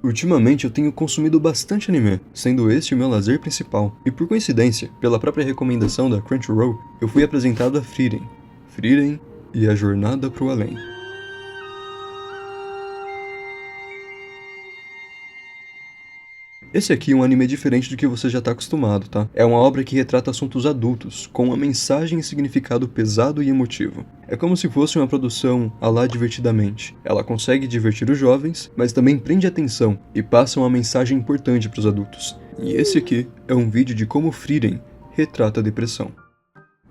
Ultimamente eu tenho consumido bastante anime, sendo este o meu lazer principal, e por coincidência, pela própria recomendação da Crunchyroll, eu fui apresentado a Frieren. Frieren e a Jornada pro Além. Esse aqui é um anime diferente do que você já tá acostumado, tá? É uma obra que retrata assuntos adultos, com uma mensagem e significado pesado e emotivo. É como se fosse uma produção à la Divertidamente. Ela consegue divertir os jovens, mas também prende atenção e passa uma mensagem importante para os adultos. E esse aqui é um vídeo de como Frieren retrata a depressão.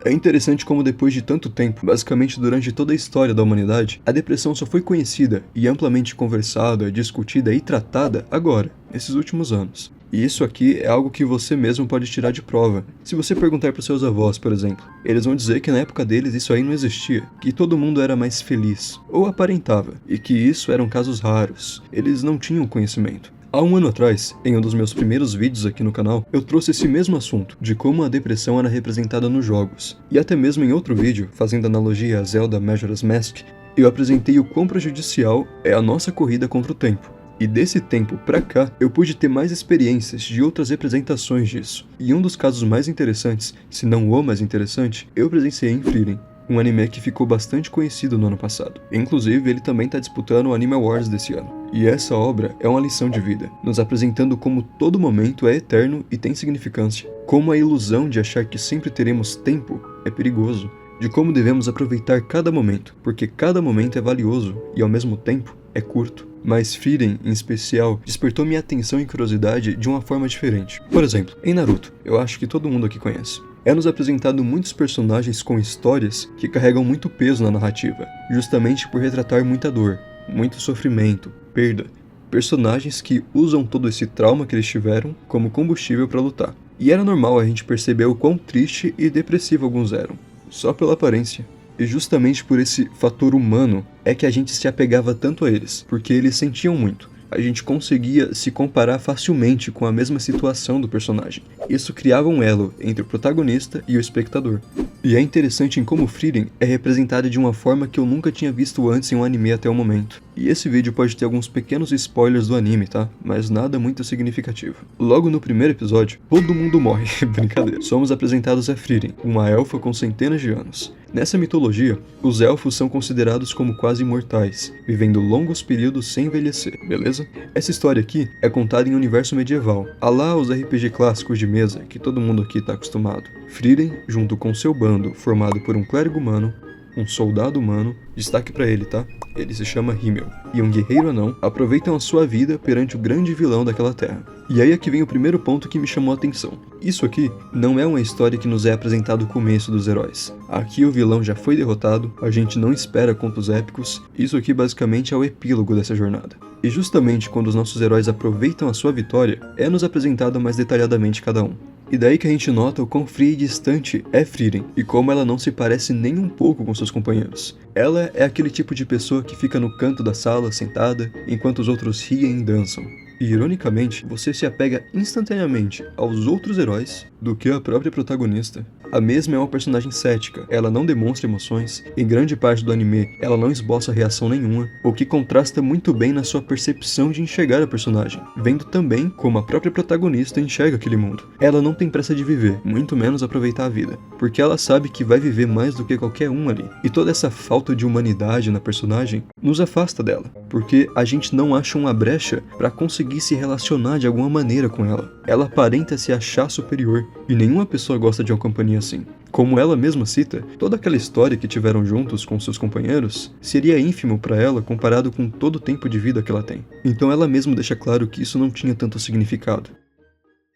É interessante como depois de tanto tempo, basicamente durante toda a história da humanidade, a depressão só foi conhecida e amplamente conversada, discutida e tratada agora, nesses últimos anos. E isso aqui é algo que você mesmo pode tirar de prova. Se você perguntar para seus avós, por exemplo, eles vão dizer que na época deles isso aí não existia, que todo mundo era mais feliz, ou aparentava, e que isso eram casos raros. Eles não tinham conhecimento. Há um ano atrás, em um dos meus primeiros vídeos aqui no canal, eu trouxe esse mesmo assunto, de como a depressão era representada nos jogos. E até mesmo em outro vídeo, fazendo analogia a Zelda Majora's Mask, eu apresentei o quão prejudicial é a nossa corrida contra o tempo. E desse tempo pra cá, eu pude ter mais experiências de outras representações disso. E um dos casos mais interessantes, se não o mais interessante, eu presenciei em Frieren, um anime que ficou bastante conhecido no ano passado. Inclusive, ele também está disputando o Anime Awards desse ano. E essa obra é uma lição de vida, nos apresentando como todo momento é eterno e tem significância, como a ilusão de achar que sempre teremos tempo é perigoso, de como devemos aproveitar cada momento, porque cada momento é valioso e ao mesmo tempo é curto. Mas Frieren, em especial, despertou minha atenção e curiosidade de uma forma diferente. Por exemplo, em Naruto, eu acho que todo mundo aqui conhece. É nos apresentado muitos personagens com histórias que carregam muito peso na narrativa, justamente por retratar muita dor, muito sofrimento, perda. Personagens que usam todo esse trauma que eles tiveram como combustível para lutar. E era normal a gente perceber o quão triste e depressivo alguns eram, só pela aparência. E justamente por esse fator humano é que a gente se apegava tanto a eles, porque eles sentiam muito. A gente conseguia se comparar facilmente com a mesma situação do personagem. Isso criava um elo entre o protagonista e o espectador. E é interessante em como Frieren é representada de uma forma que eu nunca tinha visto antes em um anime até o momento. E esse vídeo pode ter alguns pequenos spoilers do anime, tá? Mas nada muito significativo. Logo no primeiro episódio, todo mundo morre. Brincadeira. Somos apresentados a Frieren, uma elfa com centenas de anos. Nessa mitologia, os elfos são considerados como quase imortais, vivendo longos períodos sem envelhecer, beleza? Essa história aqui é contada em um universo medieval, à la os RPG clássicos de mesa que todo mundo aqui tá acostumado. Frieren, junto com seu bando, formado por um clérigo humano, um soldado humano, destaque pra ele, tá? Ele se chama Himmel, e um guerreiro anão, aproveitam a sua vida perante o grande vilão daquela terra. E aí é que vem o primeiro ponto que me chamou a atenção. Isso aqui não é uma história que nos é apresentado o começo dos heróis. Aqui o vilão já foi derrotado, a gente não espera contos épicos, isso aqui basicamente é o epílogo dessa jornada. E justamente quando os nossos heróis aproveitam a sua vitória, é nos apresentado mais detalhadamente cada um. E daí que a gente nota o quão fria e distante é Frieren, e como ela não se parece nem um pouco com seus companheiros. Ela é aquele tipo de pessoa que fica no canto da sala, sentada, enquanto os outros riem e dançam. E ironicamente, você se apega instantaneamente aos outros heróis do que a própria protagonista. A mesma é uma personagem cética, ela não demonstra emoções, em grande parte do anime ela não esboça reação nenhuma, o que contrasta muito bem na sua percepção de enxergar a personagem, vendo também como a própria protagonista enxerga aquele mundo. Ela não tem pressa de viver, muito menos aproveitar a vida, porque ela sabe que vai viver mais do que qualquer um ali. E toda essa falta de humanidade na personagem nos afasta dela, porque a gente não acha uma brecha para conseguir se relacionar de alguma maneira com ela. Ela aparenta se achar superior, e nenhuma pessoa gosta de uma companhia assim. Como ela mesma cita, toda aquela história que tiveram juntos com seus companheiros seria ínfimo para ela comparado com todo o tempo de vida que ela tem. Então ela mesma deixa claro que isso não tinha tanto significado.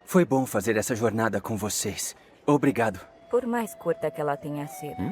Foi bom fazer essa jornada com vocês. Obrigado. Por mais curta que ela tenha sido.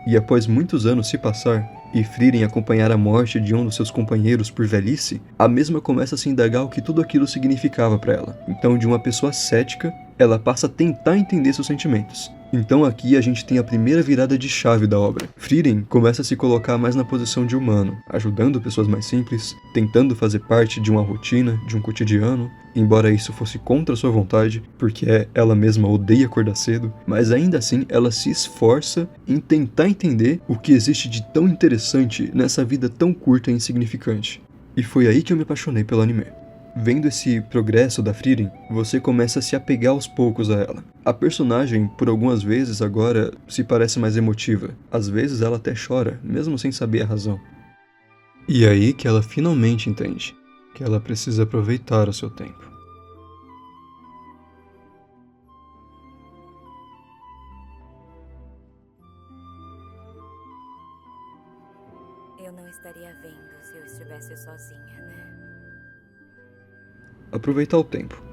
E após muitos anos se passar, e Frieren acompanhar a morte de um dos seus companheiros por velhice, a mesma começa a se indagar o que tudo aquilo significava para ela. Então, de uma pessoa cética, ela passa a tentar entender seus sentimentos. Então aqui a gente tem a primeira virada de chave da obra. Frieren começa a se colocar mais na posição de humano, ajudando pessoas mais simples, tentando fazer parte de uma rotina, de um cotidiano, embora isso fosse contra sua vontade, porque ela mesma odeia acordar cedo, mas ainda assim ela se esforça em tentar entender o que existe de tão interessante nessa vida tão curta e insignificante. E foi aí que eu me apaixonei pelo anime. Vendo esse progresso da Frieren, você começa a se apegar aos poucos a ela. A personagem, por algumas vezes agora, se parece mais emotiva. Às vezes ela até chora, mesmo sem saber a razão. E é aí que ela finalmente entende que ela precisa aproveitar o seu tempo. Eu não estaria vendo se eu estivesse sozinha, né? Aproveitar o tempo.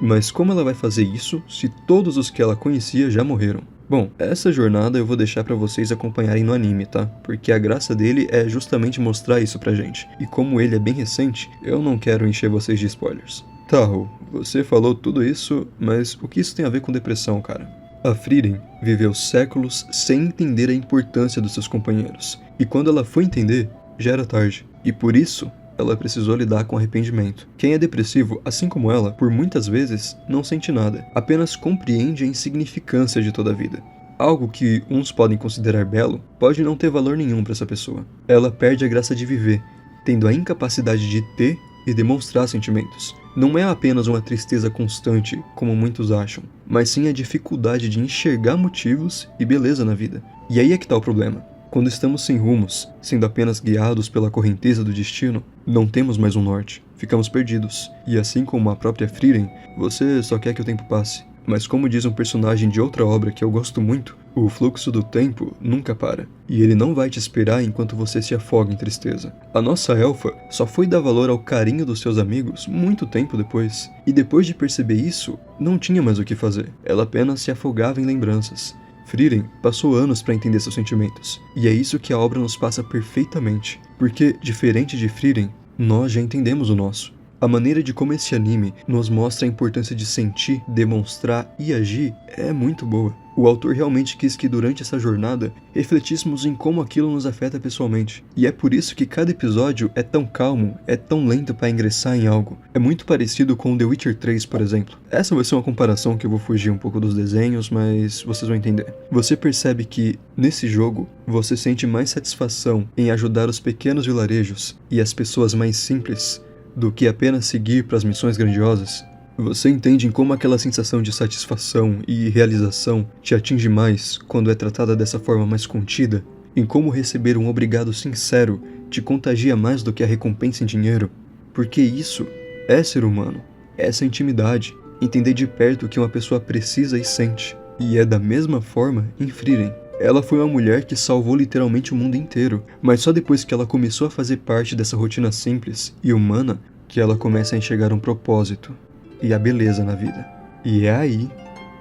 Mas como ela vai fazer isso se todos os que ela conhecia já morreram? Bom, essa jornada eu vou deixar pra vocês acompanharem no anime, tá? Porque a graça dele é justamente mostrar isso pra gente. E como ele é bem recente, eu não quero encher vocês de spoilers. Tá, Ru, você falou tudo isso, mas o que isso tem a ver com depressão, cara? A Frieren viveu séculos sem entender a importância dos seus companheiros. E quando ela foi entender, já era tarde. E por isso, ela precisou lidar com arrependimento. Quem é depressivo, assim como ela, por muitas vezes, não sente nada. Apenas compreende a insignificância de toda a vida. Algo que uns podem considerar belo, pode não ter valor nenhum para essa pessoa. Ela perde a graça de viver, tendo a incapacidade de ter e demonstrar sentimentos. Não é apenas uma tristeza constante, como muitos acham, mas sim a dificuldade de enxergar motivos e beleza na vida. E aí é que tá o problema. Quando estamos sem rumos, sendo apenas guiados pela correnteza do destino, não temos mais um norte, ficamos perdidos. E assim como a própria Frieren, você só quer que o tempo passe. Mas como diz um personagem de outra obra que eu gosto muito, o fluxo do tempo nunca para, e ele não vai te esperar enquanto você se afoga em tristeza. A nossa elfa só foi dar valor ao carinho dos seus amigos muito tempo depois, e depois de perceber isso, não tinha mais o que fazer, ela apenas se afogava em lembranças. Frieren passou anos para entender seus sentimentos, e é isso que a obra nos passa perfeitamente, porque, diferente de Frieren, nós já entendemos o nosso. A maneira de como esse anime nos mostra a importância de sentir, demonstrar e agir é muito boa. O autor realmente quis que durante essa jornada refletíssemos em como aquilo nos afeta pessoalmente. E é por isso que cada episódio é tão calmo, é tão lento para ingressar em algo. É muito parecido com The Witcher 3, por exemplo. Essa vai ser uma comparação que eu vou fugir um pouco dos desenhos, mas vocês vão entender. Você percebe que, nesse jogo, você sente mais satisfação em ajudar os pequenos vilarejos e as pessoas mais simples do que apenas seguir para as missões grandiosas. Você entende em como aquela sensação de satisfação e realização te atinge mais quando é tratada dessa forma mais contida? Em como receber um obrigado sincero te contagia mais do que a recompensa em dinheiro? Porque isso é ser humano, essa intimidade, entender de perto o que uma pessoa precisa e sente. E é da mesma forma em Frieren. Ela foi uma mulher que salvou literalmente o mundo inteiro, mas só depois que ela começou a fazer parte dessa rotina simples e humana que ela começa a enxergar um propósito e a beleza na vida. E é aí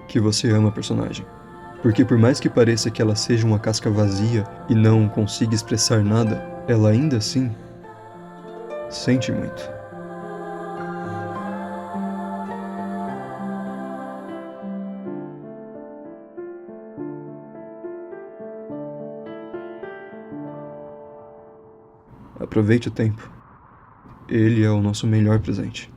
que você ama a personagem. Porque por mais que pareça que ela seja uma casca vazia e não consiga expressar nada, ela ainda assim sente muito. Aproveite o tempo. Ele é o nosso melhor presente.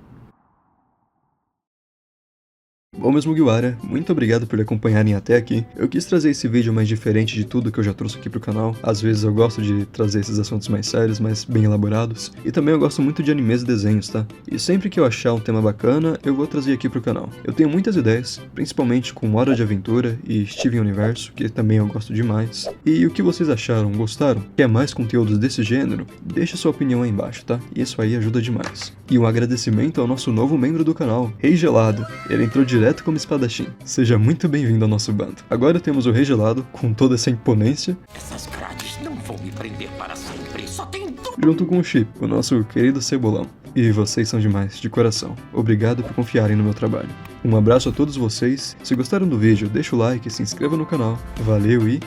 Bom, meus Mugiwara, muito obrigado por acompanharem até aqui. Eu quis trazer esse vídeo mais diferente de tudo que eu já trouxe aqui pro canal. Às vezes eu gosto de trazer esses assuntos mais sérios, mas bem elaborados. E também eu gosto muito de animes e desenhos, tá? E sempre que eu achar um tema bacana, eu vou trazer aqui pro canal. Eu tenho muitas ideias, principalmente com Hora de Aventura e Steven Universo, que também eu gosto demais. E o que vocês acharam? Gostaram? Quer mais conteúdos desse gênero? Deixa sua opinião aí embaixo, tá? Isso aí ajuda demais. E um agradecimento ao nosso novo membro do canal, Rei Gelado. Ele entrou direto como espadachim. Seja muito bem-vindo ao nosso bando. Agora temos o Rei Gelado, com toda essa imponência. Essas grades não vão me prender para sempre. Só tem Junto com o Chip, o nosso querido Cebolão. E vocês são demais, de coração. Obrigado por confiarem no meu trabalho. Um abraço a todos vocês. Se gostaram do vídeo, deixa o like, se inscreva no canal. Valeu e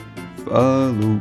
falou!